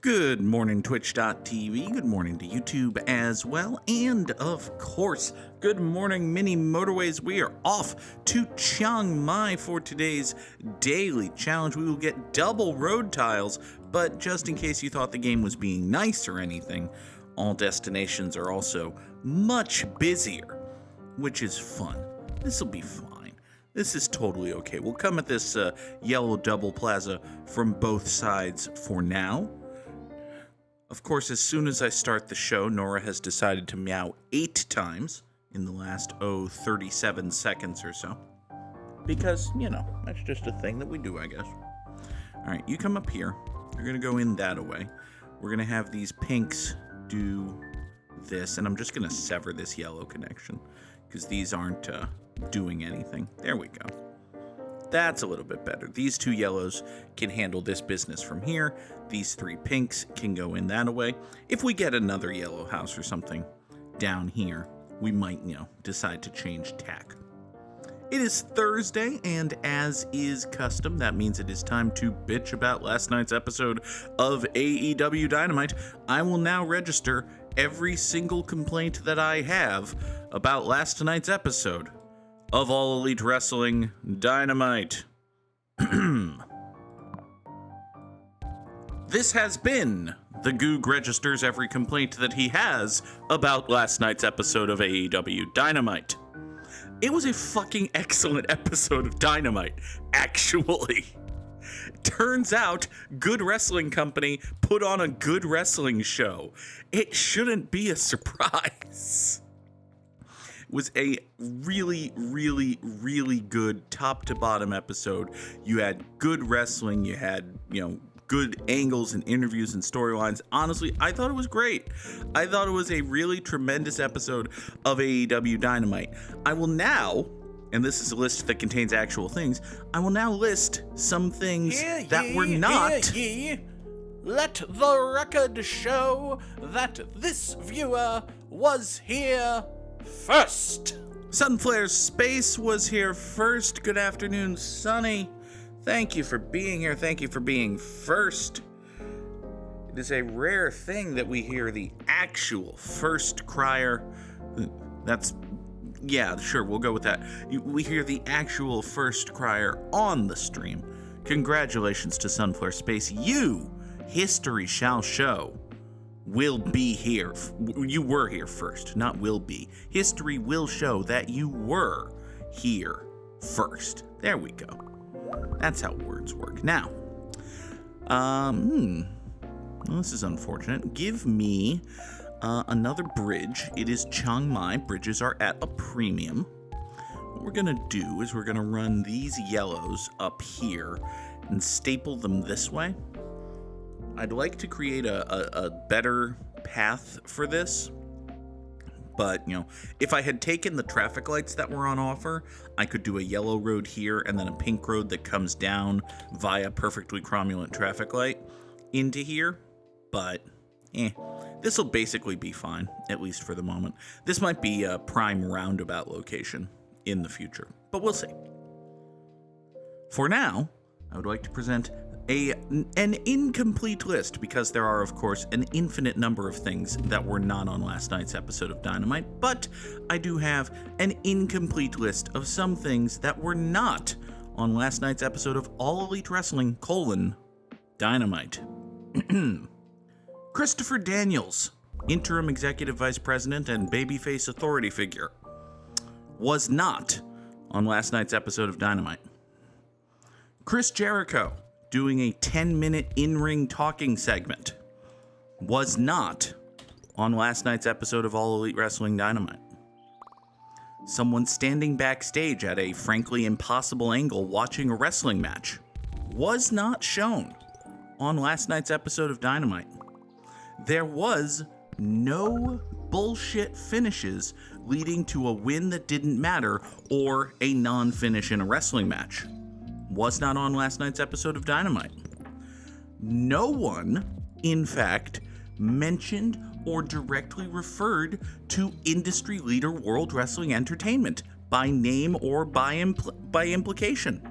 Good morning, Twitch.tv. Good morning to YouTube as well. And, of course, good morning, Mini Motorways. We are off to Chiang Mai for today's daily challenge. We will get double road tiles, but just in case you thought the game was being nice or anything, all destinations are also much busier, which is fun. This will be fine. This is totally okay. We'll come at this yellow double plaza from both sides for now. Of course, as soon as I start the show, Nora has decided to meow 8 times in the last, 37 seconds or so. Because, that's just a thing that we do, I guess. Alright, you come up here. You're going to go in that way. We're going to have these pinks do this, and I'm just going to sever this yellow connection, because these aren't doing anything. There we go. That's a little bit better. These 2 yellows can handle this business from here. These 3 pinks can go in that way. If we get another yellow house or something down here, we might, decide to change tack. It is Thursday, and as is custom, that means it is time to bitch about last night's episode of AEW Dynamite. I will now register every single complaint that I have about last night's episode of All Elite Wrestling Dynamite. This has been the Goog registers every complaint that he has about last night's episode of AEW Dynamite. It was a fucking excellent episode of Dynamite, actually. Turns out, Good Wrestling Company put on a good wrestling show. It shouldn't be a surprise. Was a really, really, really good top-to-bottom episode. You had good wrestling, you had, good angles and interviews and storylines. Honestly, I thought it was great. I thought it was a really tremendous episode of AEW Dynamite. I will now, and this is a list that contains actual things, I will now list some things that were not... Let the record show that this viewer was here first. Sunflare Space was here first. Good afternoon, Sunny. Thank you for being here. Thank you for being first. It is a rare thing that we hear the actual first crier. Yeah, sure, we'll go with that. We hear the actual first crier on the stream. Congratulations to Sunflare Space. You, history shall show, will be here. You were here first, not will be. History will show that you were here first. There we go. That's how words work. Now, well, this is unfortunate. Give me another bridge. It is Chiang Mai. Bridges are at a premium. What we're going to do is we're going to run these yellows up here and staple them this way. I'd like to create a better path for this, but, if I had taken the traffic lights that were on offer, I could do a yellow road here and then a pink road that comes down via perfectly cromulent traffic light into here, but, this will basically be fine, at least for the moment. This might be a prime roundabout location in the future, but we'll see. For now, I would like to present an incomplete list, because there are, of course, an infinite number of things that were not on last night's episode of Dynamite, but I do have an incomplete list of some things that were not on last night's episode of All Elite Wrestling, Dynamite. Christopher Daniels, interim executive vice president and babyface authority figure, was not on last night's episode of Dynamite. Chris Jericho, doing a 10-minute in-ring talking segment, was not on last night's episode of All Elite Wrestling Dynamite. Someone standing backstage at a frankly impossible angle watching a wrestling match was not shown on last night's episode of Dynamite. There was no bullshit finishes leading to a win that didn't matter or a non-finish in a wrestling match. Was not on last night's episode of Dynamite. No one, in fact, mentioned or directly referred to industry leader World Wrestling Entertainment by name or by implication.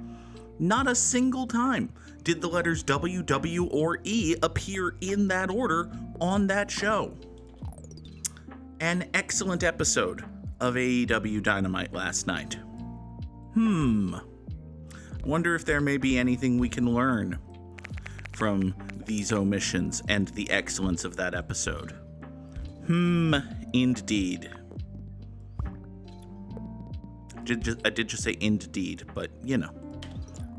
Not a single time did the letters W, W, or E appear in that order on that show. An excellent episode of AEW Dynamite last night. Wonder if there may be anything we can learn from these omissions and the excellence of that episode. Indeed. I did just say indeed, but you know,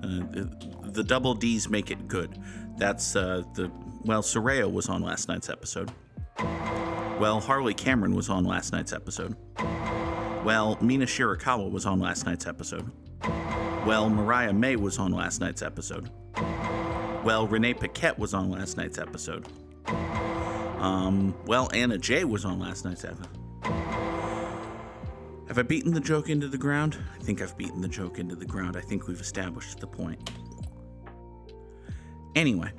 the double D's make it good. That's Soraya was on last night's episode. Well, Harley Cameron was on last night's episode. Well, Mina Shirakawa was on last night's episode. Well, Mariah May was on last night's episode. Well, Renee Paquette was on last night's episode. Well, Anna Jay was on last night's episode. Have I beaten the joke into the ground? I think I've beaten the joke into the ground. I think we've established the point. Anyway,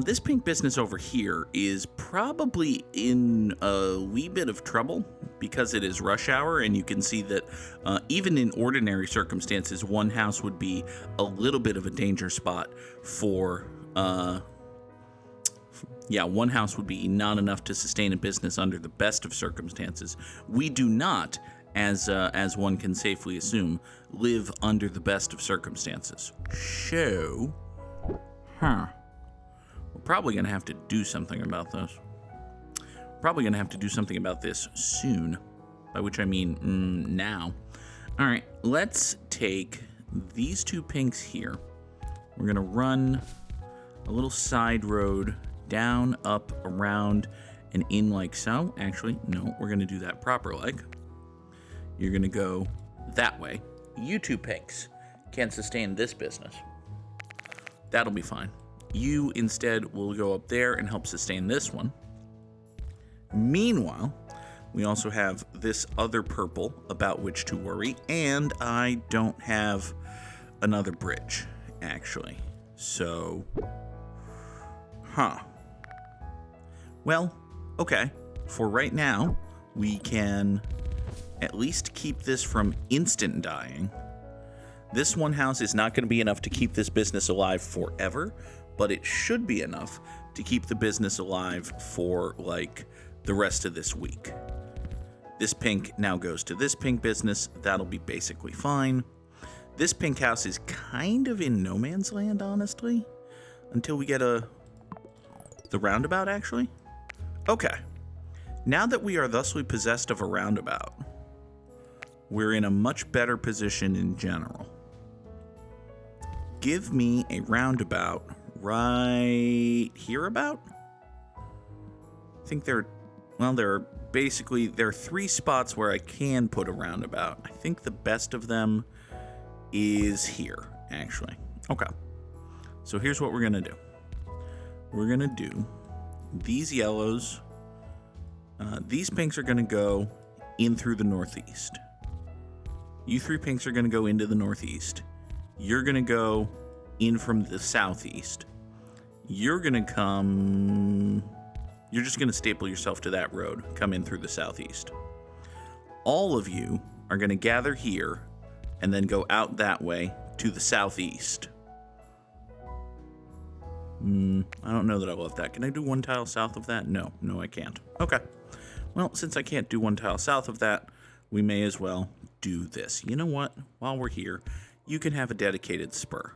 this pink business over here is probably in a wee bit of trouble because it is rush hour, and you can see that even in ordinary circumstances, one house would be a little bit of a danger spot for... one house would be not enough to sustain a business under the best of circumstances. We do not, as one can safely assume, live under the best of circumstances. So, we're probably going to have to do something about this. Probably going to have to do something about this soon, by which I mean now. All right, let's take these two pinks here. We're going to run a little side road down, up, around, and in like so. Actually, no, we're going to do that proper like. You're going to go that way. You two pinks can't sustain this business. That'll be fine. You instead will go up there and help sustain this one. Meanwhile, we also have this other purple about which to worry, and I don't have another bridge, actually. So, well, okay. For right now, we can at least keep this from instant dying. This one house is not going to be enough to keep this business alive forever, but it should be enough to keep the business alive for, like, the rest of this week. This pink now goes to this pink business. That'll be basically fine. This pink house is kind of in no man's land, honestly, until we get the roundabout, actually. Okay. Now that we are thusly possessed of a roundabout, we're in a much better position in general. Give me a roundabout right here about. I think there are three spots where I can put a roundabout. I think the best of them is here, actually. Okay. So here's what we're going to do. We're going to do these yellows. These pinks are going to go in through the northeast. You three pinks are going to go into the northeast. You're going to go in from the southeast. You're just going to staple yourself to that road, come in through the southeast. All of you are going to gather here and then go out that way to the southeast. I don't know that I love that. Can I do one tile south of that? No, I can't. Okay. Well, since I can't do one tile south of that, we may as well do this. You know what? While we're here, you can have a dedicated spur.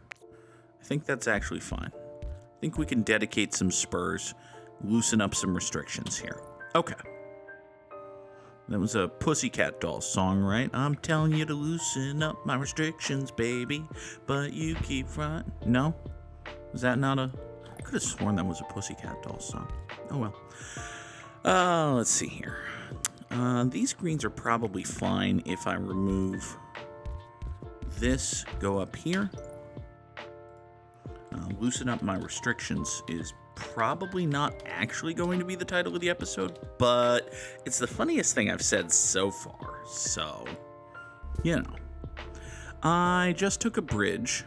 I think that's actually fine. I think we can dedicate some spurs, loosen up some restrictions here. Okay. That was a Pussycat Dolls song, right? I'm telling you to loosen up my restrictions, baby, but you keep running. No? Was that not a... I could have sworn that was a Pussycat Dolls song. Oh, well. Let's see here. These greens are probably fine if I remove this, go up here. Loosen up my restrictions is probably not actually going to be the title of the episode, but it's the funniest thing I've said so far, so, you know. I just took a bridge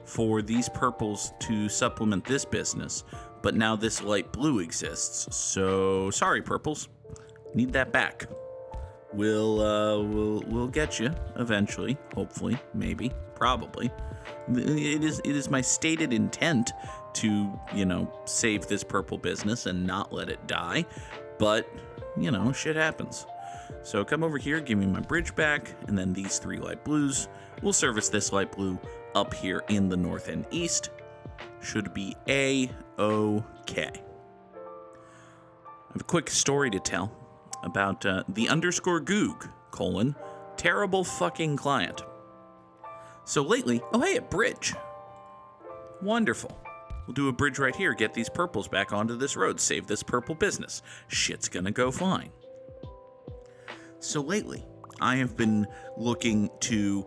for these purples to supplement this business, but now this light blue exists, so sorry, purples. Need that back. We'll get you eventually, hopefully, maybe, probably. It is my stated intent to, save this purple business and not let it die. But, shit happens. So come over here, give me my bridge back, and then these 3 light blues will service this light blue up here in the north and east. Should be A-OK. I have a quick story to tell about the _Goog, terrible fucking client. So lately, oh hey, a bridge. Wonderful. We'll do a bridge right here, get these purples back onto this road, save this purple business. Shit's gonna go fine. So lately, I have been looking to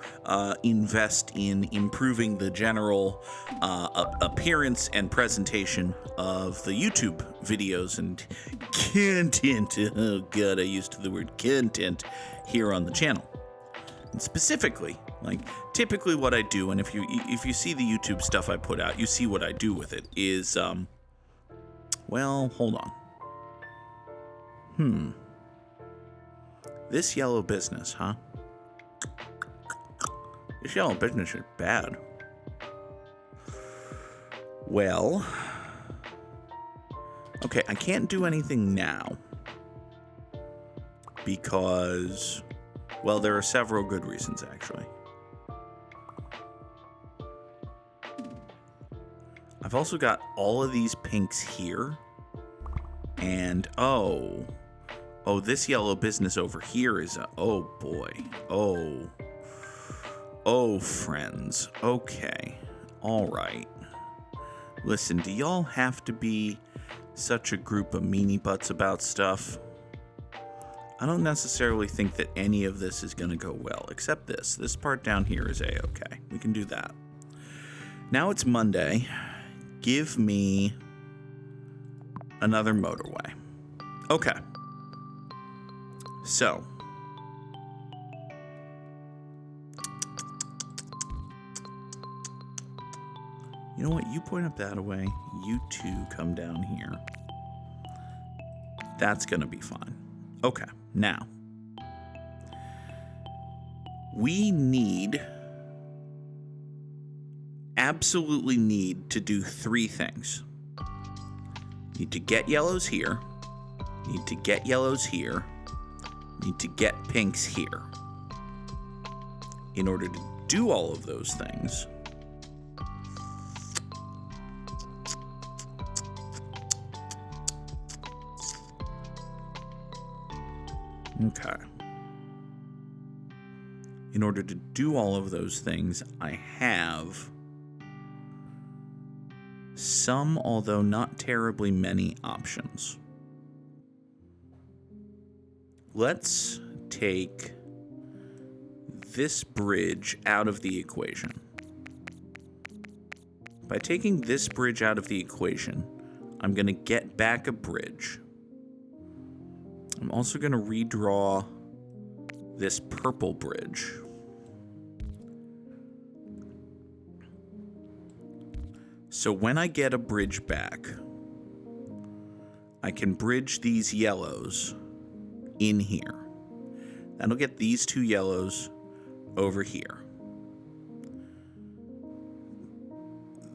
invest in improving the general appearance and presentation of the YouTube videos and content. Oh god, I used the word content here on the channel. And specifically, typically what I do, and if you see the YouTube stuff I put out, you see what I do with it, is, well, hold on. This yellow business, huh? This yellow business is bad. Well, okay, I can't do anything now because, well, there are several good reasons, actually. I've also got all of these pinks here, and oh, this yellow business over here is oh boy. Oh, friends. Okay. All right. Listen, do y'all have to be such a group of meanie butts about stuff? I don't necessarily think that any of this is going to go well, except this. This part down here is A-okay. We can do that. Now it's Monday. Give me another motorway. Okay. So, you know what? You point up that way. You two come down here. That's going to be fine. Okay, now, we absolutely need to do 3 things. Need to get yellows here. Need to get yellows here. Need to get pinks here. In order to do all of those things, okay. In order to do all of those things, I have some, although not terribly many, options. Let's take this bridge out of the equation. By taking this bridge out of the equation, I'm going to get back a bridge. I'm also going to redraw this purple bridge. So when I get a bridge back, I can bridge these yellows in here. That'll get these 2 yellows over here.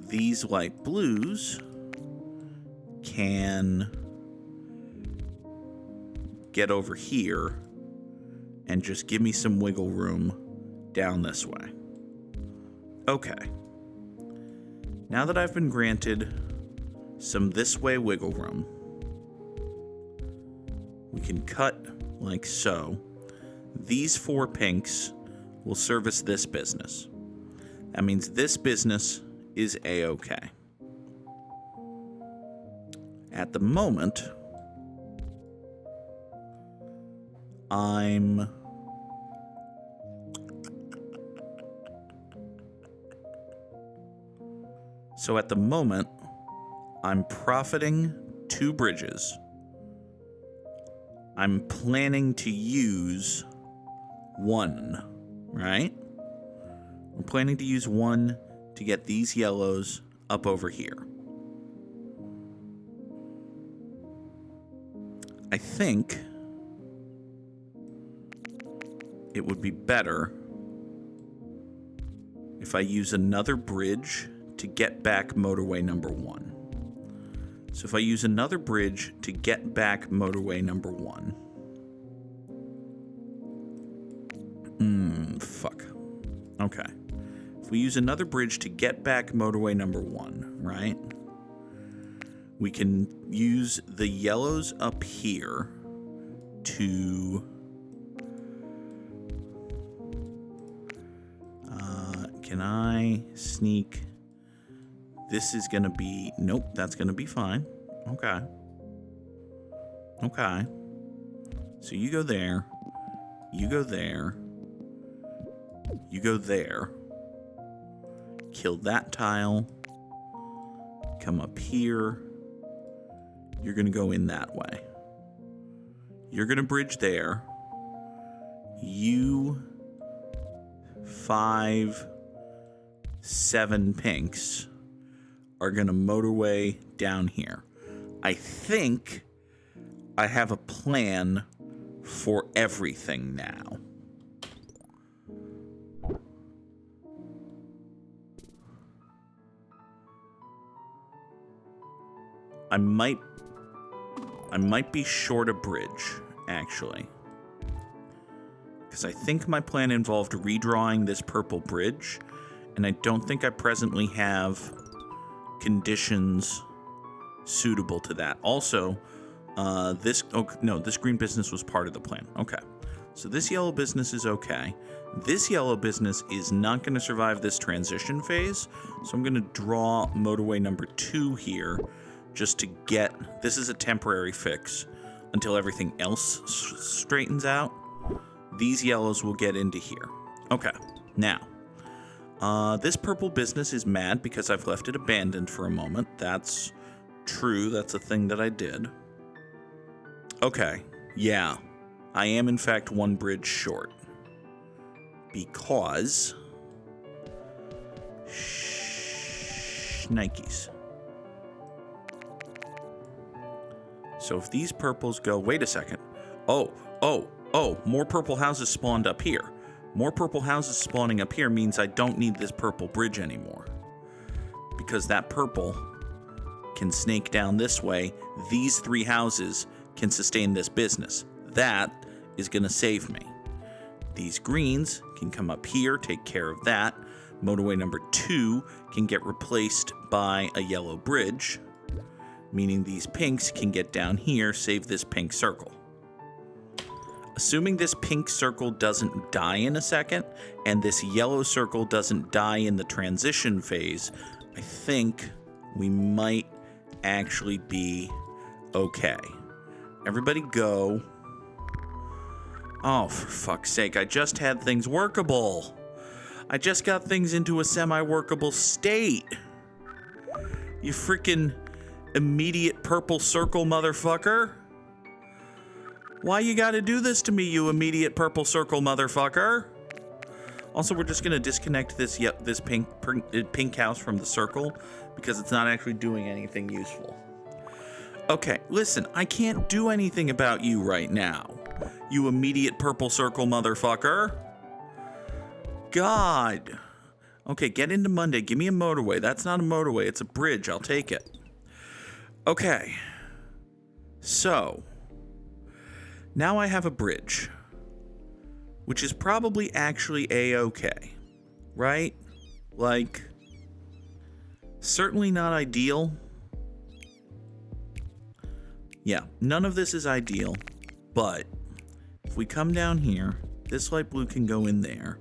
These light blues can get over here and just give me some wiggle room down this way. Okay. Now that I've been granted some this way wiggle room, we can cut like so. These 4 pinks will service this business. That means this business is A-okay. At the moment, I'm profiting 2 bridges. I'm planning to use 1, right? We're planning to use 1 to get these yellows up over here. I think it would be better if I use another bridge to get back motorway number 1. So if I use another bridge to get back motorway number 1. Fuck. Okay. If we use another bridge to get back motorway number 1, right? We can use the yellows up here to... can I sneak... This is going to be... Nope, that's going to be fine. Okay. Okay. So you go there. You go there. You go there. Kill that tile. Come up here. You're going to go in that way. You're going to bridge there. You... 5, 7 pinks are going to motorway down here. I think I have a plan for everything now. I might be short a bridge, actually. Because I think my plan involved redrawing this purple bridge, and I don't think I presently have conditions suitable to that. Also, this green business was part of the plan. Okay. So this yellow business is okay. This yellow business is not going to survive this transition phase, so I'm going to draw motorway number 2 here just to get... This is a temporary fix until everything else straightens out. These yellows will get into here. Okay, now, this purple business is mad because I've left it abandoned for a moment. That's true. That's a thing that I did. Okay, yeah. I am, in fact, 1 bridge short. Because... Nikes. So if these purples go... Wait a second. Oh, more purple houses spawned up here. More purple houses spawning up here means I don't need this purple bridge anymore. Because that purple can snake down this way. These 3 houses can sustain this business. That is going to save me. These greens can come up here, take care of that. Motorway number 2 can get replaced by a yellow bridge, meaning these pinks can get down here, save this pink circle. Assuming this pink circle doesn't die in a second, and this yellow circle doesn't die in the transition phase, I think we might actually be okay. Everybody go. Oh, for fuck's sake, I just had things workable. I just got things into a semi-workable state. You freaking immediate purple circle motherfucker. Why you gotta do this to me, you immediate purple circle motherfucker? Also, we're just gonna disconnect this pink house from the circle because it's not actually doing anything useful. Okay, listen, I can't do anything about you right now, you immediate purple circle motherfucker. God. Okay, get into Monday. Give me a motorway. That's not a motorway. It's a bridge. I'll take it. Okay. So, now I have a bridge, which is probably actually A-okay, right? Like, certainly not ideal. Yeah, none of this is ideal, but if we come down here, this light blue can go in there.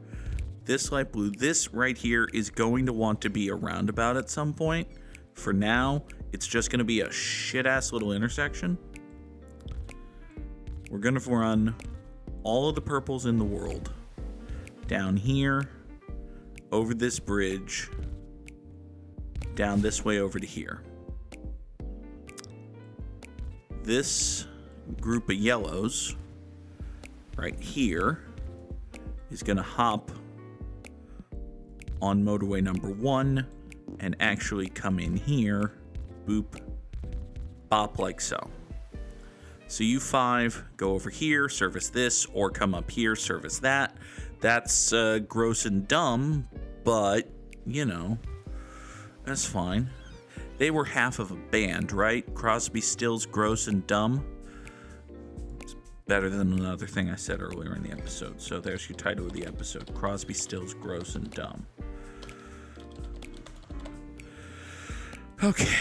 This light blue, this right here is going to want to be a roundabout at some point. For now, it's just going to be a shit-ass little intersection. We're going to run all of the purples in the world down here, over this bridge, down this way over to here. This group of yellows right here is going to hop on motorway number 1 and actually come in here, boop, bop, like so. So you 5 go over here, service this, or come up here, service that. That's gross and dumb, but you know, that's fine. They were half of a band, right? Crosby, Stills, Gross, and Dumb. It's better than another thing I said earlier in the episode. So there's your title of the episode. Crosby, Stills, Gross, and Dumb. Okay.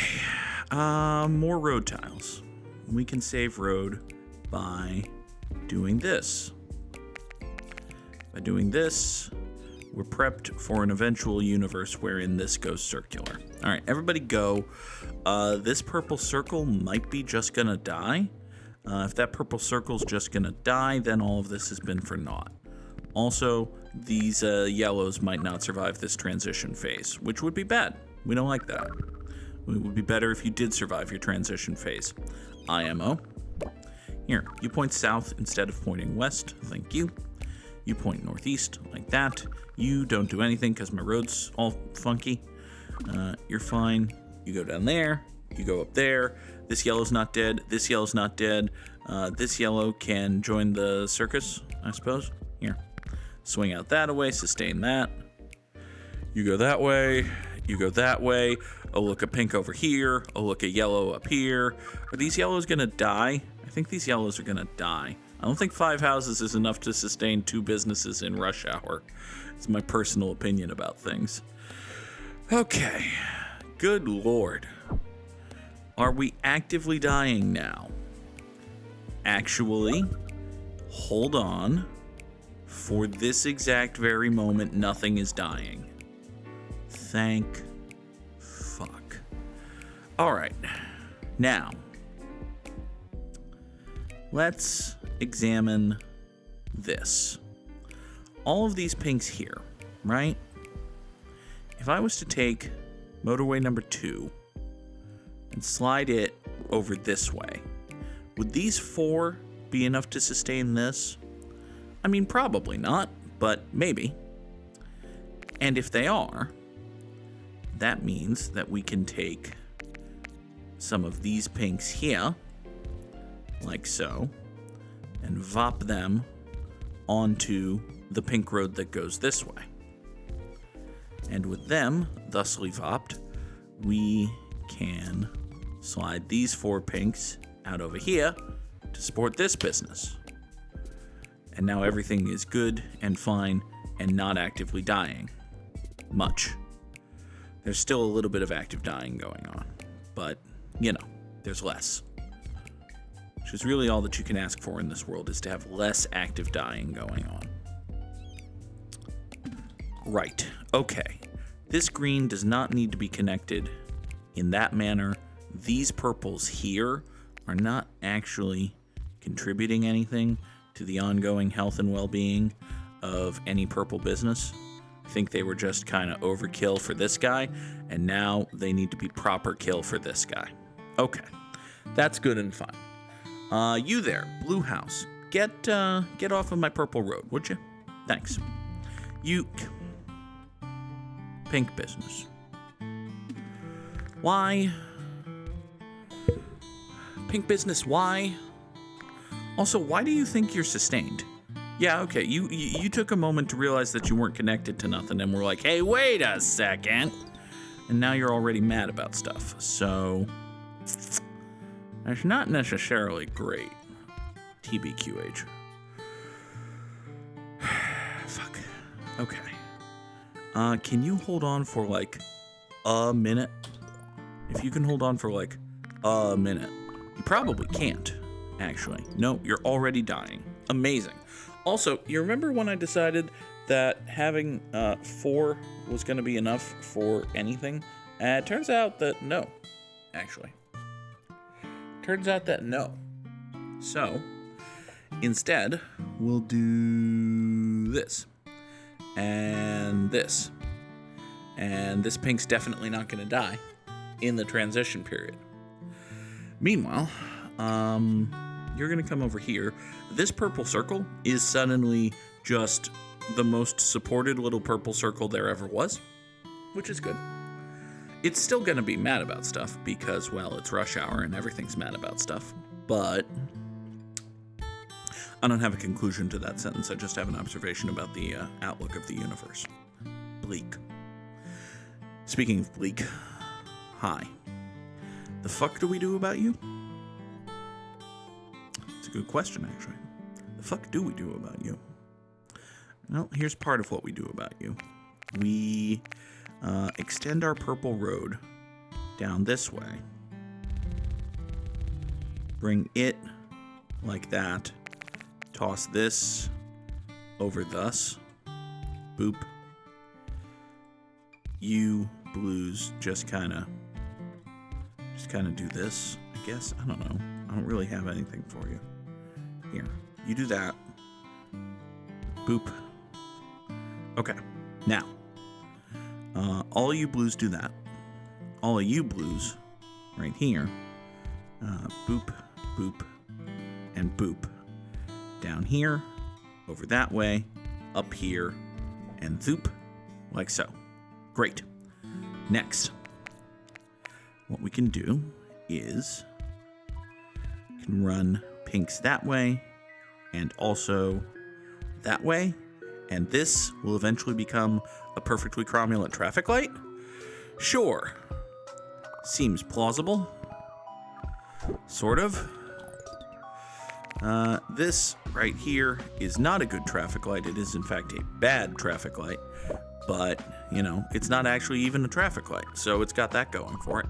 More road tiles. We can save road by doing this. By doing this, we're prepped for an eventual universe wherein this goes circular. All right, everybody go. This purple circle might be just gonna die. If that purple circle's just gonna die, then all of this has been for naught. Also, these yellows might not survive this transition phase, which would be bad. We don't like that. It would be better if you did survive your transition phase. IMO. Here, you point south instead of pointing west. Thank you. You point northeast, like that. You don't do anything because my road's all funky. You're fine. You go down there. You go up there. This yellow's not dead. This yellow's not dead. This yellow can join the circus, I suppose. Here. Swing out that way. Sustain that. You go that way. You go that way. Oh, look, a pink over here. Oh, look, a yellow up here. Are these yellows going to die? I think these yellows are going to die. I don't think 5 houses is enough to sustain 2 businesses in rush hour. It's my personal opinion about things. Okay. Good Lord. Are we actively dying now? Actually, hold on. For this exact very moment, nothing is dying. Thank fuck. All right. Now, let's examine this. All of these pinks here, right? If I was to take motorway number 2 and slide it over this way, would these 4 be enough to sustain this? I mean, probably not, but maybe. And if they are, that means that we can take some of these pinks here, like so, and vop them onto the pink road that goes this way. And with them thusly vopped, we can slide these 4 pinks out over here to support this business. And now everything is good and fine and not actively dying. Much. There's still a little bit of active dying going on, but, you know, there's less. Which is really all that you can ask for in this world, is to have less active dying going on. Right, okay. This green does not need to be connected in that manner. These purples here are not actually contributing anything to the ongoing health and well-being of any purple business. I think they were just kind of overkill for this guy, and now they need to be proper kill for this guy. Okay, that's good and fine. You there, blue house, get off of my purple road, would you? Thanks. You, pink business. Why? Pink business, why? Also, why do you think you're sustained? Yeah, okay, you took a moment to realize that you weren't connected to nothing and were like, hey, wait a second. And now you're already mad about stuff. So, that's not necessarily great. TBQH. Fuck. Okay. Can you hold on for like a minute? If you can hold on for like a minute. You probably can't, actually. No, you're already dying. Amazing. Also, you remember when I decided that having 4 was going to be enough for anything? It turns out that no, actually. Turns out that no. So, instead, we'll do this. And this. And this pink's definitely not going to die in the transition period. Meanwhile, you're going to come over here. This purple circle is suddenly just the most supported little purple circle there ever was, which is good. It's still going to be mad about stuff because, well, it's rush hour and everything's mad about stuff, but I don't have a conclusion to that sentence. I just have an observation about the outlook of the universe. Bleak. Speaking of bleak, hi. The fuck do we do about you? It's a good question, actually. The fuck do we do about you? Well, here's part of what we do about you. We extend our purple road down this way. Bring it like that. Toss this over thus. Boop. You blues just kind of do this, I guess. I don't know. I don't really have anything for you. Here, you do that. Boop. Okay. Now, all you blues do that. All of you blues, right here, boop, boop, and boop. Down here, over that way, up here, and zoop, like so. Great. Next, what we can do is we can run pinks that way, and also that way, and this will eventually become a perfectly cromulent traffic light? Sure. Seems plausible. Sort of. This right here is not a good traffic light. It is, in fact, a bad traffic light. But, you know, it's not actually even a traffic light. So it's got that going for it.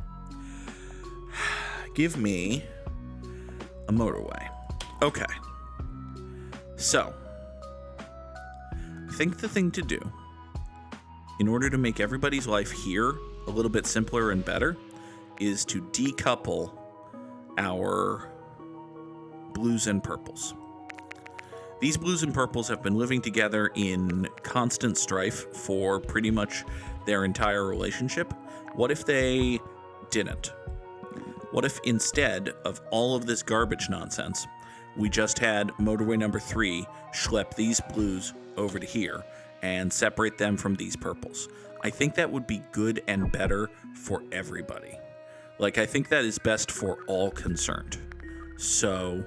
Give me a motorway. Okay. So, I think the thing to do, in order to make everybody's life here a little bit simpler and better, is to decouple our blues and purples. These blues and purples have been living together in constant strife for pretty much their entire relationship. What if they didn't? What if instead of all of this garbage nonsense, we just had motorway number 3 schlep these blues over to here and separate them from these purples? I think that would be good and better for everybody. Like, I think that is best for all concerned. So,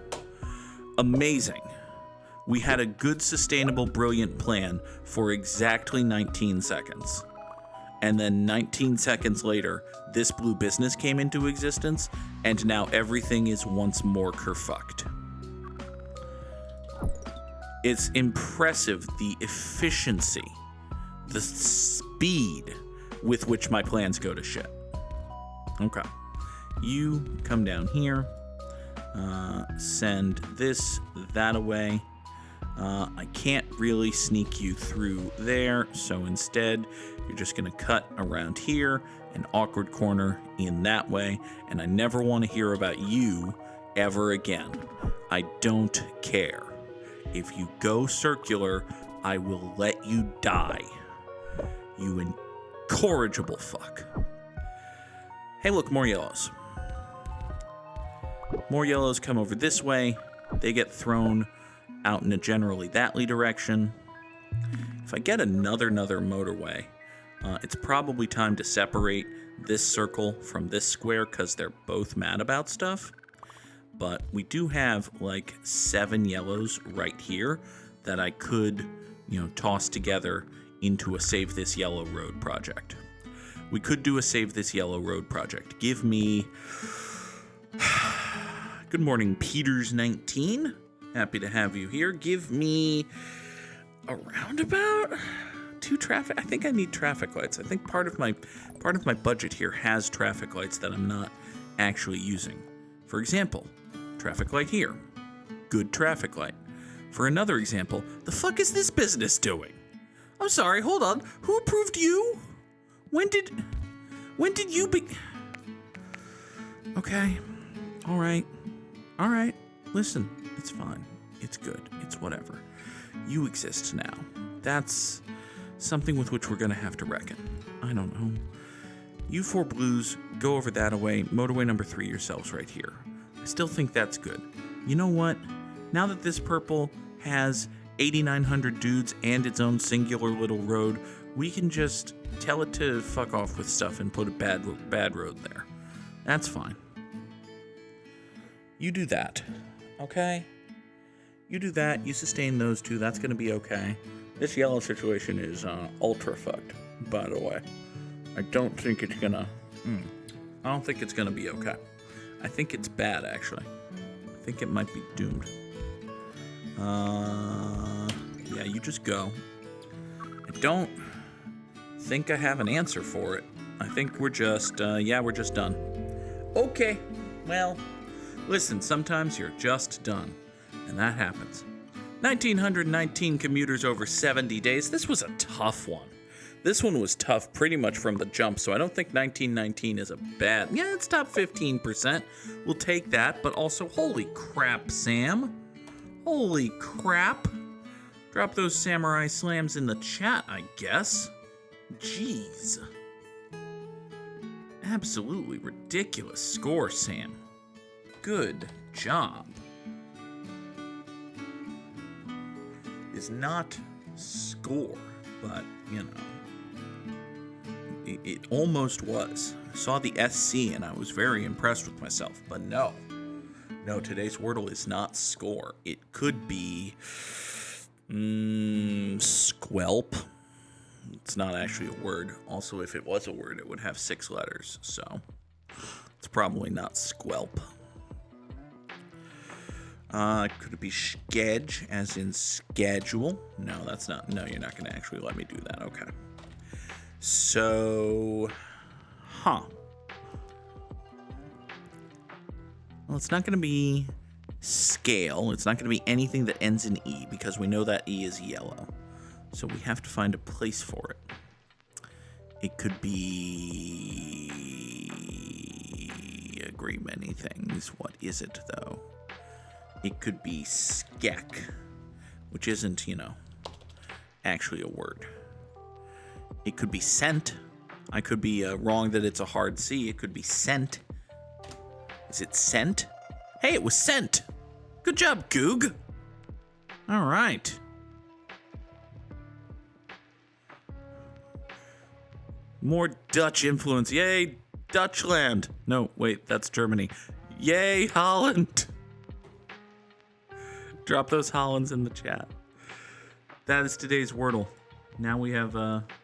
amazing. We had a good, sustainable, brilliant plan for exactly 19 seconds. And then 19 seconds later, this blue business came into existence, and now everything is once more kerfucked. It's impressive, the efficiency, the speed with which my plans go to shit. Okay. You come down here, send this, that away. I can't really sneak you through there, so instead, you're just going to cut around here, an awkward corner in that way, and I never want to hear about you ever again. I don't care. If you go circular, I will let you die. You incorrigible fuck. Hey, look, more yellows. More yellows come over this way. They get thrown out in a generally thatly direction. If I get another motorway, it's probably time to separate this circle from this square because they're both mad about stuff. But we do have like 7 yellows right here that I could, toss together into a Save This Yellow Road project. We could do a Save This Yellow Road project. Give me... Good morning, Peters19. Happy to have you here. Give me a roundabout? 2 traffic... I think I need traffic lights. I think part of my budget here has traffic lights that I'm not actually using. For example, traffic light here. Good traffic light. For another example, the fuck is this business doing? I'm sorry, hold on. Who approved you? When did you be... Okay. All right. Listen, it's fine. It's good. It's whatever. You exist now. That's something with which we're going to have to reckon. I don't know. You 4 blues, go over that away. Motorway number 3 yourselves right here. I still think that's good. You know what? Now that this purple has 8,900 dudes and its own singular little road, we can just tell it to fuck off with stuff and put a bad road there. That's fine. You do that, okay? You do that, you sustain those 2, that's gonna be okay. This yellow situation is ultra fucked, by the way. I don't think it's gonna... I don't think it's gonna be okay. I think it's bad, actually. I think it might be doomed. Yeah, you just go. I don't think I have an answer for it. I think we're just, we're just done. Okay, well, listen, sometimes you're just done, and that happens. 1,919 commuters over 70 days. This was a tough one. This one was tough pretty much from the jump, so I don't think 1919 is a bad... Yeah, it's top 15%. We'll take that, but also, holy crap, Sam. Holy crap. Drop those samurai slams in the chat, I guess. Jeez. Absolutely ridiculous score, Sam. Good job. Is not score, but, you know. It almost was. I saw the SC and I was very impressed with myself, but no. No, today's Wordle is not score. It could be squelp. It's not actually a word. Also, if it was a word, it would have 6 letters, so it's probably not squelp. Could it be schedge, as in schedule? No, that's not. No, you're not going to actually let me do that. Okay. So, Well, it's not going to be scale. It's not going to be anything that ends in E, because we know that E is yellow. So we have to find a place for it. It could be a great many things. What is it, though? It could be skek, which isn't, actually a word. It could be scent. I could be wrong that it's a hard C. It could be scent. Is it scent? Hey, it was scent. Good job, Goog. All right. More Dutch influence. Yay, Dutchland. No, wait, that's Germany. Yay, Holland. Drop those Hollands in the chat. That is today's Wordle. Now we have,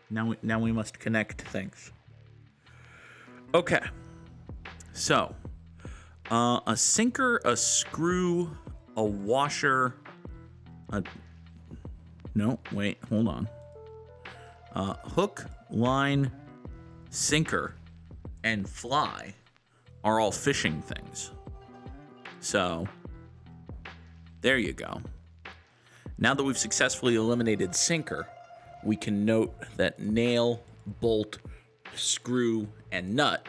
now we must connect things. Okay. So, a sinker, a screw, a washer, no, wait, hold on. Hook, line, sinker, and fly are all fishing things. So, there you go. Now that we've successfully eliminated sinker, we can note that nail, bolt, screw, and nut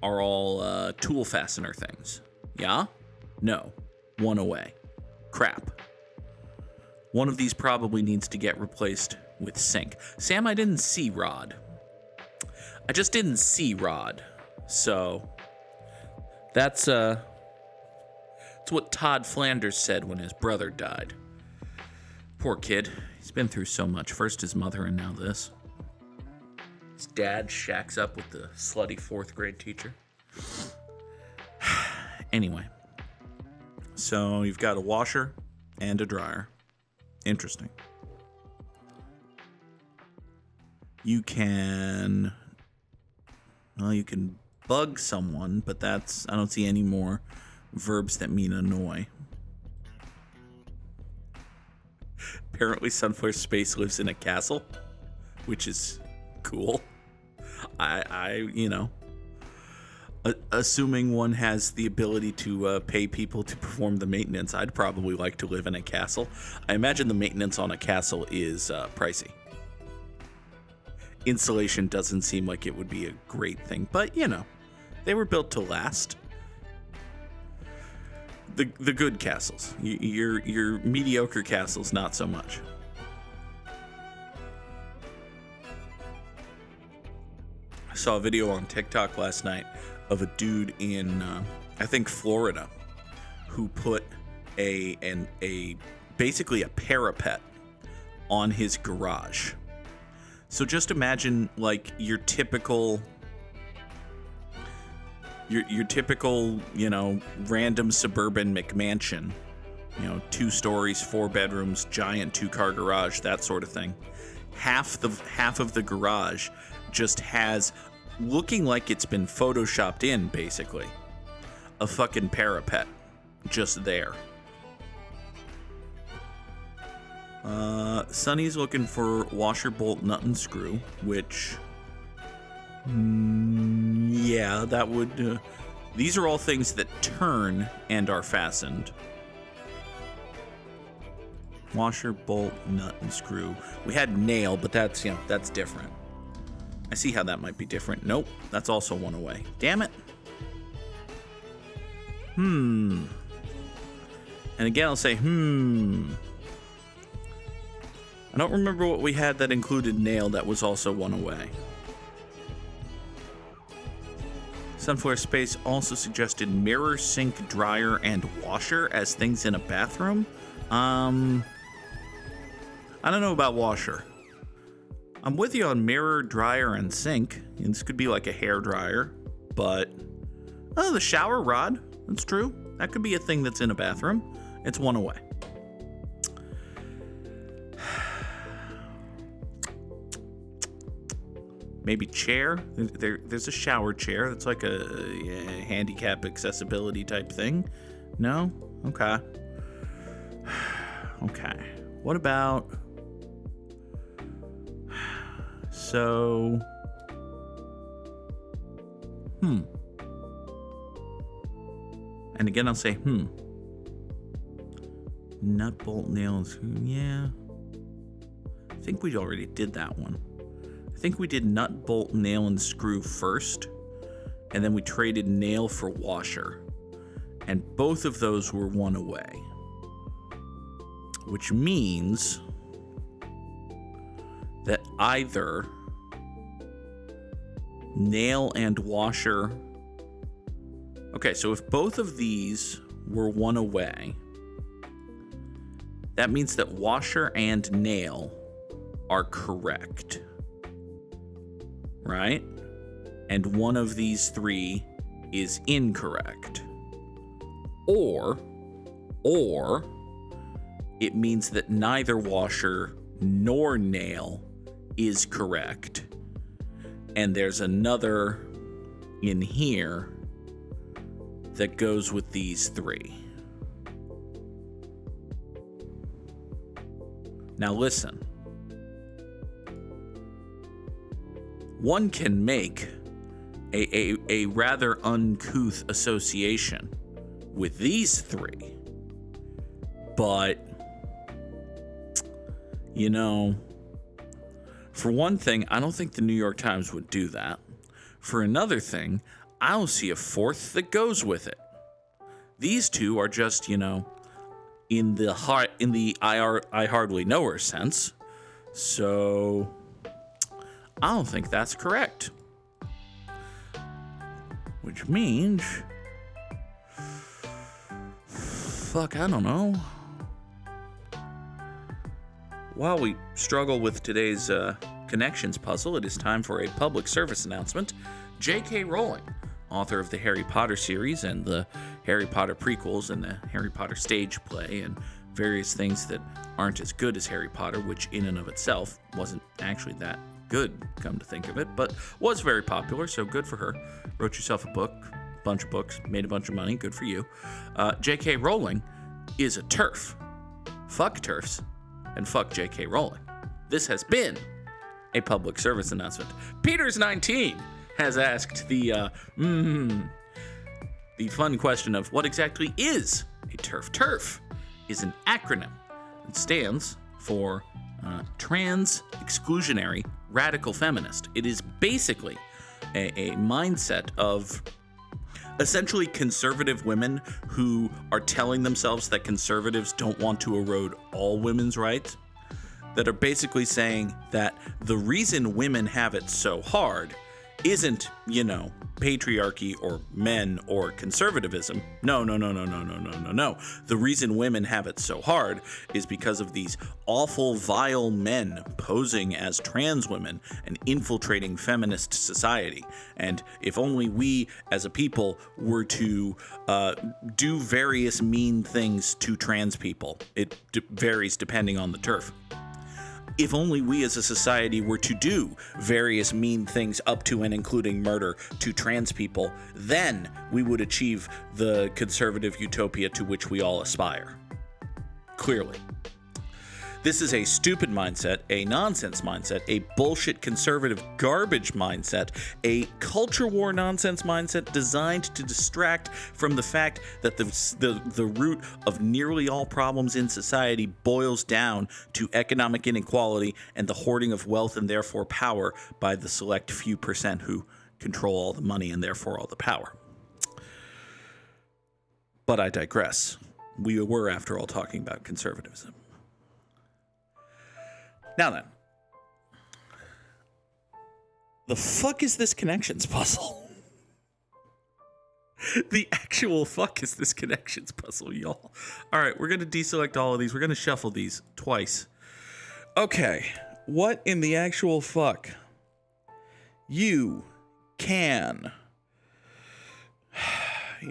are all tool fastener things. Yeah? No. One away. Crap. One of these probably needs to get replaced with sink. Sam, I didn't see rod. I just didn't see rod. So, that's what Todd Flanders said when his brother died. Poor kid. He's been through so much. First his mother and now this. His dad shacks up with the slutty 4th grade teacher. Anyway. So you've got a washer and a dryer. Interesting. You can bug someone, but I don't see any more verbs that mean annoy. Apparently Sunflare Space lives in a castle, which is cool. Assuming one has the ability to pay people to perform the maintenance, I'd probably like to live in a castle. I imagine the maintenance on a castle is pricey. Insulation doesn't seem like it would be a great thing, but they were built to last. The good castles. Your mediocre castles, not so much. I saw a video on TikTok last night of a dude in, I think, Florida, who put basically a parapet on his garage. So just imagine like your typical, random suburban McMansion, 2 stories, 4 bedrooms, giant 2-car garage, that sort of thing. Half of the garage just has looking like it's been photoshopped in, basically. A fucking parapet. Just there. Sonny's looking for washer, bolt, nut, and screw, which... yeah, that would... these are all things that turn and are fastened. Washer, bolt, nut, and screw. We had nail, but that's, that's different. I see how that might be different. Nope, that's also one away. Damn it. And again, I'll say, I don't remember what we had that included nail that was also one away. Sunflare Space also suggested mirror, sink, dryer, and washer as things in a bathroom. I don't know about washer. I'm with you on mirror, dryer, and sink. And this could be like a hair dryer, but... oh, the shower rod. That's true. That could be a thing that's in a bathroom. It's one away. Maybe chair. There's a shower chair. That's like a handicap accessibility type thing. No? Okay. Okay. What about... so... And again, I'll say, Nut, bolt, nails. Yeah. I think we already did that one. I think we did nut, bolt, nail, and screw first, and then we traded nail for washer. And both of those were one away. Which means that either nail and washer... okay, so if both of these were one away, that means that washer and nail are correct. Right? And one of these three is incorrect. Or it means that neither washer nor nail is correct. And there's another in here that goes with these three. Now listen. One can make a rather uncouth association with these three. But, for one thing, I don't think the New York Times would do that. For another thing, I don't see a fourth that goes with it. These two are just, in the I hardly know her sense. So I don't think that's correct. Which means, fuck, I don't know. While we struggle with today's connections puzzle, it is time for a public service announcement. J.K. Rowling, author of the Harry Potter series and the Harry Potter prequels and the Harry Potter stage play and various things that aren't as good as Harry Potter, which in and of itself wasn't actually that good, come to think of it, but was very popular, so good for her. Wrote yourself a book, bunch of books, made a bunch of money, good for you. J.K. Rowling is a TERF. Fuck TERFs, and fuck J.K. Rowling. This has been a public service announcement. Peters19 has asked the fun question of what exactly is a TERF? TERF is an acronym. It stands for Trans Exclusionary Radical Feminist. It is basically a mindset of essentially conservative women who are telling themselves that conservatives don't want to erode all women's rights, that are basically saying that the reason women have it so hard isn't, patriarchy or men or conservatism. No. The reason women have it so hard is because of these awful, vile men posing as trans women and infiltrating feminist society. And if only we as a people were to do various mean things to trans people, it varies depending on the TERF. If only we as a society were to do various mean things up to and including murder to trans people, then we would achieve the conservative utopia to which we all aspire. Clearly. This is a stupid mindset, a nonsense mindset, a bullshit conservative garbage mindset, a culture war nonsense mindset designed to distract from the fact that the root of nearly all problems in society boils down to economic inequality and the hoarding of wealth and therefore power by the select few percent who control all the money and therefore all the power. But I digress. We were, after all, talking about conservatism. Now then, the fuck is this connections puzzle? The actual fuck is this connections puzzle, y'all? All right, we're going to deselect all of these. We're going to shuffle these twice. Okay, what in the actual fuck? You can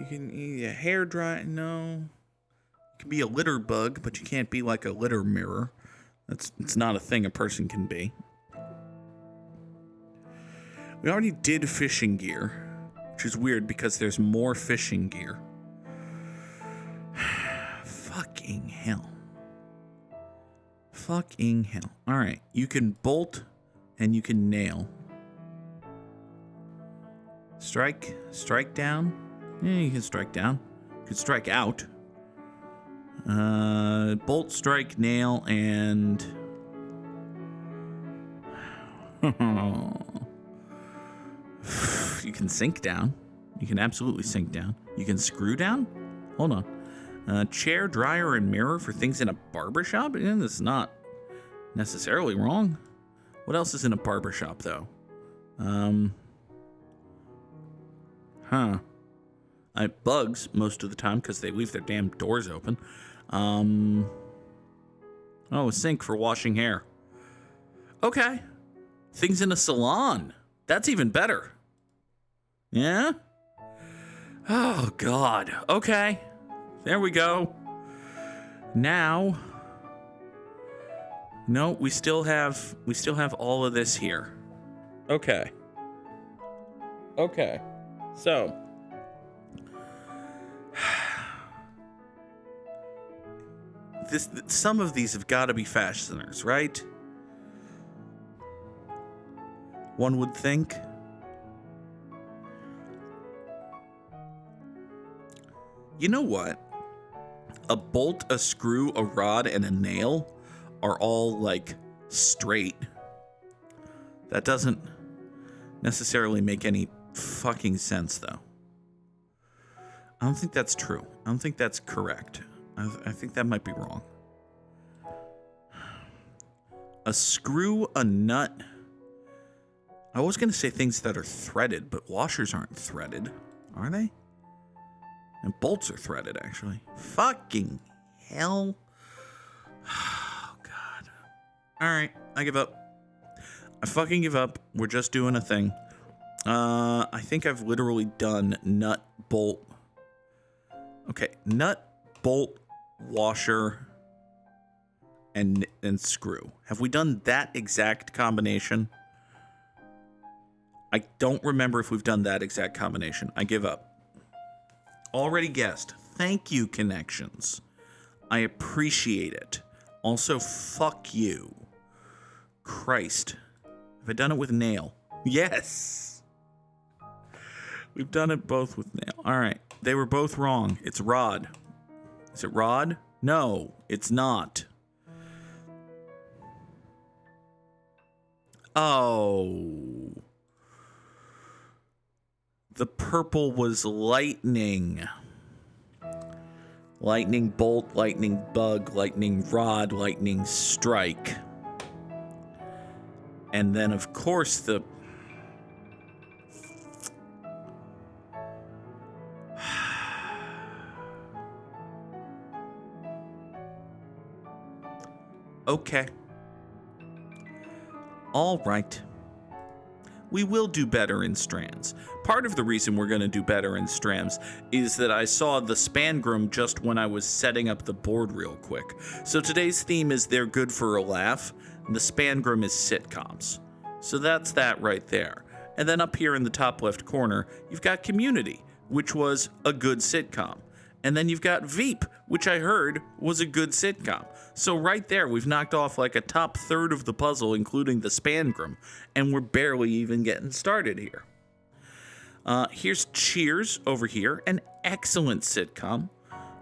eat a hair dry. No. You can be a litter bug, but you can't be like a litter mirror. It's not a thing a person can be. We already did fishing gear, which is weird because there's more fishing gear. Fucking hell. Fucking hell. All right, you can bolt and you can nail. Strike down. Yeah, you can strike down. You can strike out. Bolt, strike, nail, and you can sink down. You can absolutely sink down. You can screw down? Hold on. Chair, dryer, and mirror for things in a barbershop? This is not necessarily wrong. What else is in a barbershop, though? Bugs most of the time because they leave their damn doors open. A sink for washing hair. Okay. Things in a salon. That's even better. Yeah? Oh, God. Okay. There we go. Now. No, we still have all of this here. Okay. Okay. So. Some of these have got to be fasteners, right? One would think. You know what? A bolt, a screw, a rod, and a nail are all, like, straight. That doesn't necessarily make any fucking sense, though. I don't think that's true. I don't think that's correct. I think that might be wrong. A screw, a nut. I was going to say things that are threaded, but washers aren't threaded, are they? And bolts are threaded, actually. Fucking hell. Oh, God. All right, I give up. I fucking give up. We're just doing a thing. I think I've literally done nut, bolt. Okay, nut, bolt, washer, and screw. Have we done that exact combination? I don't remember if we've done that exact combination. I give up. Already guessed. Thank you, Connections. I appreciate it. Also, fuck you. Christ. Have I done it with nail? Yes! We've done it both with nail. All right. They were both wrong. It's rod. Is it rod? No, it's not. Oh. The purple was lightning. Lightning bolt, lightning bug, lightning rod, lightning strike. And then, of course, the... Okay. All right. We will do better in strands. Part of the reason we're going to do better in strands is that I saw the spangram just when I was setting up the board real quick. So today's theme is they're good for a laugh. and the Spangrum is sitcoms. So that's that right there. And then up here in the top left corner, you've got Community, which was a good sitcom. And then you've got Veep, which I heard was a good sitcom. So right there, we've knocked off like a top third of the puzzle, including the Spangrum, and we're barely even getting started here. Here's Cheers over here, an excellent sitcom.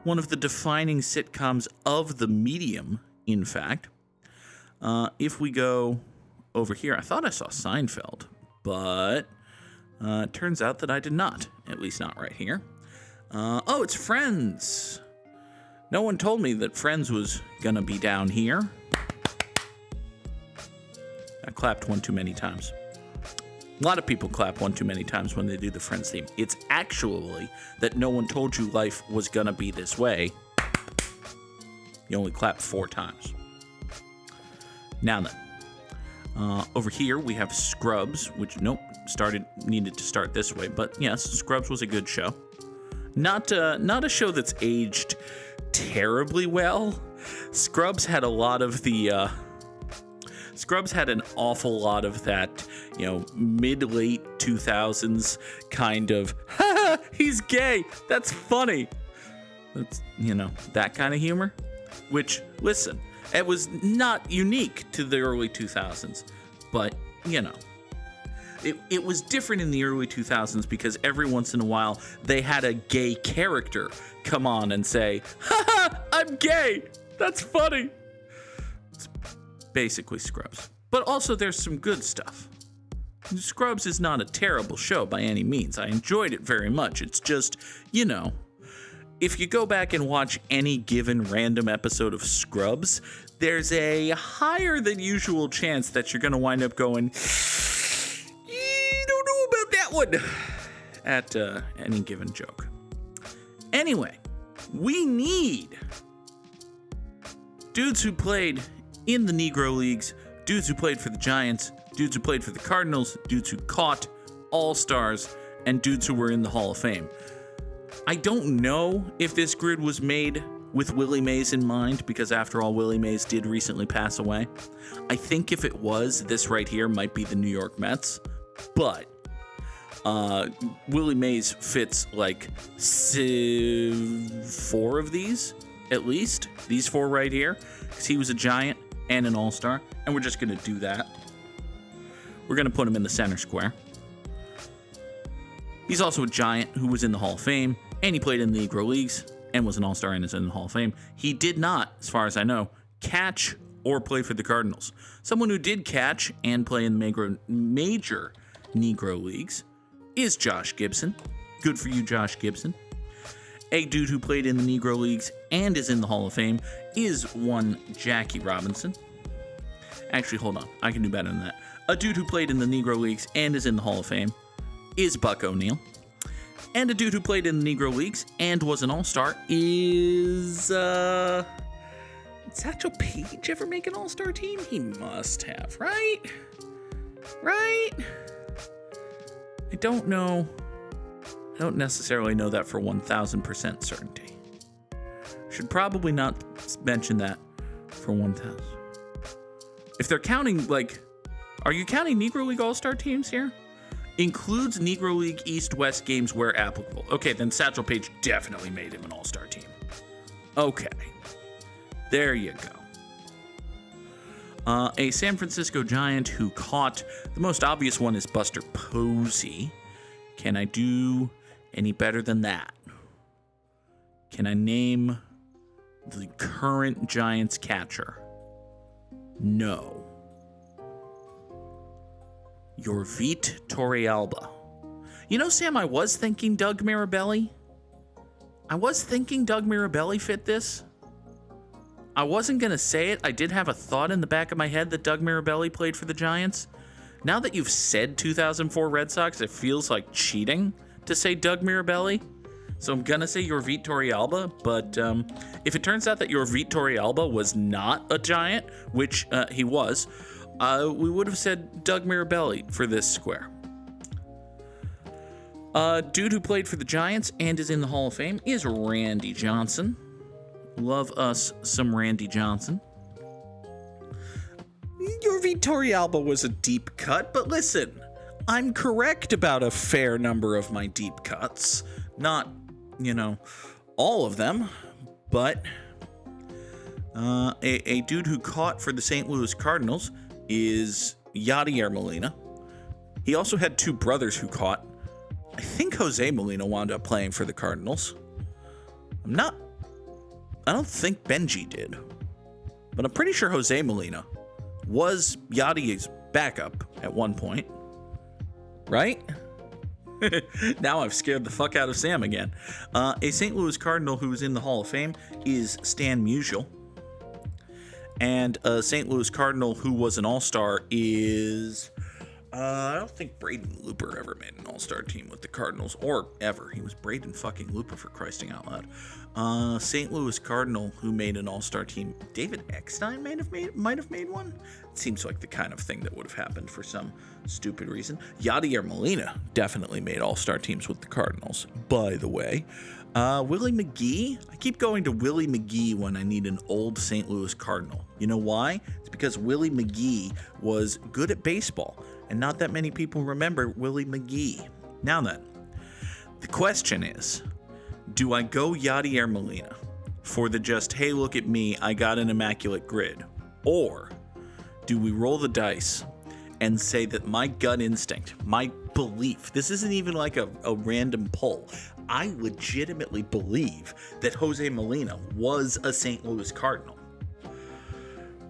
One of the defining sitcoms of the medium, in fact. If we go over here, I thought I saw Seinfeld, but it turns out that I did not, at least not right here. Oh, it's Friends. No one told me that Friends was gonna be down here. I clapped one too many times. A lot of people clap one too many times when they do the Friends theme. It's actually that no one told you life was gonna be this way. You only clap 4 times. Now then, over here we have Scrubs, which needed to start this way, but yes, Scrubs was a good show. Not a show that's aged terribly well. Scrubs had an awful lot of that, mid-late 2000s kind of, ha, he's gay, that's funny. That's, that kind of humor. Which, listen, it was not unique to the early 2000s, but, It was different in the early 2000s because every once in a while they had a gay character come on and say, "Ha, I'm gay. That's funny." It's basically Scrubs. But also there's some good stuff. Scrubs is not a terrible show by any means. I enjoyed it very much. It's just, if you go back and watch any given random episode of Scrubs, there's a higher than usual chance that you're going to wind up going, would at any given joke. Anyway, we need dudes who played in the Negro Leagues, dudes who played for the Giants, dudes who played for the Cardinals, dudes who caught All-Stars, and dudes who were in the Hall of Fame. I don't know if this grid was made with Willie Mays in mind, because after all, Willie Mays did recently pass away. I think if it was, this right here might be the New York Mets, but Willie Mays fits like 4 of these, at least. These 4 right here, because he was a Giant and an All-Star, and we're just going to do that. We're going to put him in the center square. He's also a Giant who was in the Hall of Fame, and he played in the Negro Leagues, and was an All-Star and is in the Hall of Fame. He did not, as far as I know, catch or play for the Cardinals. Someone who did catch and play in major Negro Leagues is Josh Gibson. Good for you, Josh Gibson. A dude who played in the Negro Leagues and is in the Hall of Fame is one Jackie Robinson. Actually, hold on. I can do better than that. A dude who played in the Negro Leagues and is in the Hall of Fame is Buck O'Neil. And a dude who played in the Negro Leagues and was an All-Star is, Did Satchel Paige ever make an All-Star team? He must have, right? Right? I don't know. I don't necessarily know that for 1,000% certainty. Should probably not mention that for 1,000. If they're counting, are you counting Negro League All-Star teams here? Includes Negro League East-West games where applicable. Okay, then Satchel Paige definitely made him an All-Star team. Okay. There you go. A San Francisco Giant who caught, the most obvious one is Buster Posey. Can I do any better than that? Can I name the current Giants catcher? No. Yorvit Torrealba. Sam, I was thinking Doug Mirabelli. Fit this. I wasn't going to say it. I did have a thought in the back of my head that Doug Mirabelli played for the Giants. Now that you've said 2004 Red Sox, it feels like cheating to say Doug Mirabelli. So I'm going to say Yorvit Torrealba, but if it turns out that Yorvit Torrealba was not a Giant, which he was, we would have said Doug Mirabelli for this square. Dude who played for the Giants and is in the Hall of Fame is Randy Johnson. Love us some Randy Johnson. your Villarreal was a deep cut, but listen, I'm correct about a fair number of my deep cuts. Not, all of them, but a dude who caught for the St. Louis Cardinals is Yadier Molina. He also had two brothers who caught. I think Jose Molina wound up playing for the Cardinals. I don't think Benji did, but I'm pretty sure Jose Molina was Yadi's backup at one point, right? Now I've scared the fuck out of Sam again. A St. Louis Cardinal who is in the Hall of Fame is Stan Musial. And a St. Louis Cardinal who was an all-star is... I don't think Braden Looper ever made an all-star team with the Cardinals, or ever. He was Braden fucking Looper, for Christing out loud. St. Louis Cardinal who made an all-star team. David Eckstein might have made one. It seems like the kind of thing that would have happened for some stupid reason. Yadier Molina definitely made all-star teams with the Cardinals, by the way. Willie McGee. I keep going to Willie McGee when I need an old St. Louis Cardinal. You know why? It's because Willie McGee was good at baseball, and not that many people remember Willie McGee. Now then, the question is, do I go Yadier Molina for the just, hey, look at me, I got an immaculate grid? Or do we roll the dice and say that my gut instinct, my belief, this isn't even like a random poll, I legitimately believe that Jose Molina was a St. Louis Cardinal.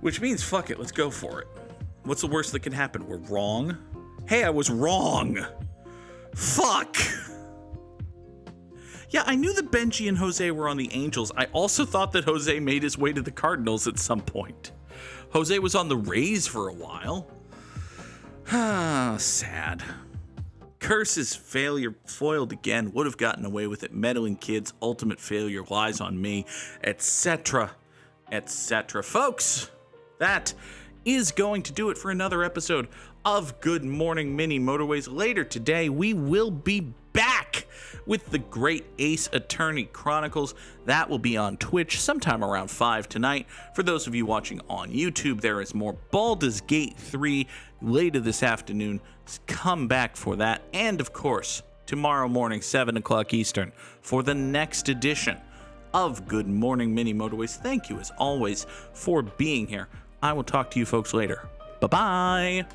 Which means, fuck it, let's go for it. What's the worst that can happen? We're wrong? Hey, I was wrong! Fuck! Yeah, I knew that Benji and Jose were on the Angels. I also thought that Jose made his way to the Cardinals at some point. Jose was on the Rays for a while. Ah, sad. Curse's failure foiled again. Would have gotten away with it. Meddling kids. Ultimate failure lies on me. Etc. Etc. Folks, that is going to do it for another episode of Good Morning Mini Motorways. Later today, we will be back with the Great Ace Attorney Chronicles. That will be on Twitch sometime around 5 tonight. For those of you watching on YouTube, there is more Baldur's Gate 3 later this afternoon. Come back for that. And of course, tomorrow morning, 7 o'clock Eastern, for the next edition of Good Morning Mini Motorways. Thank you as always for being here. I will talk to you folks later. Bye-bye.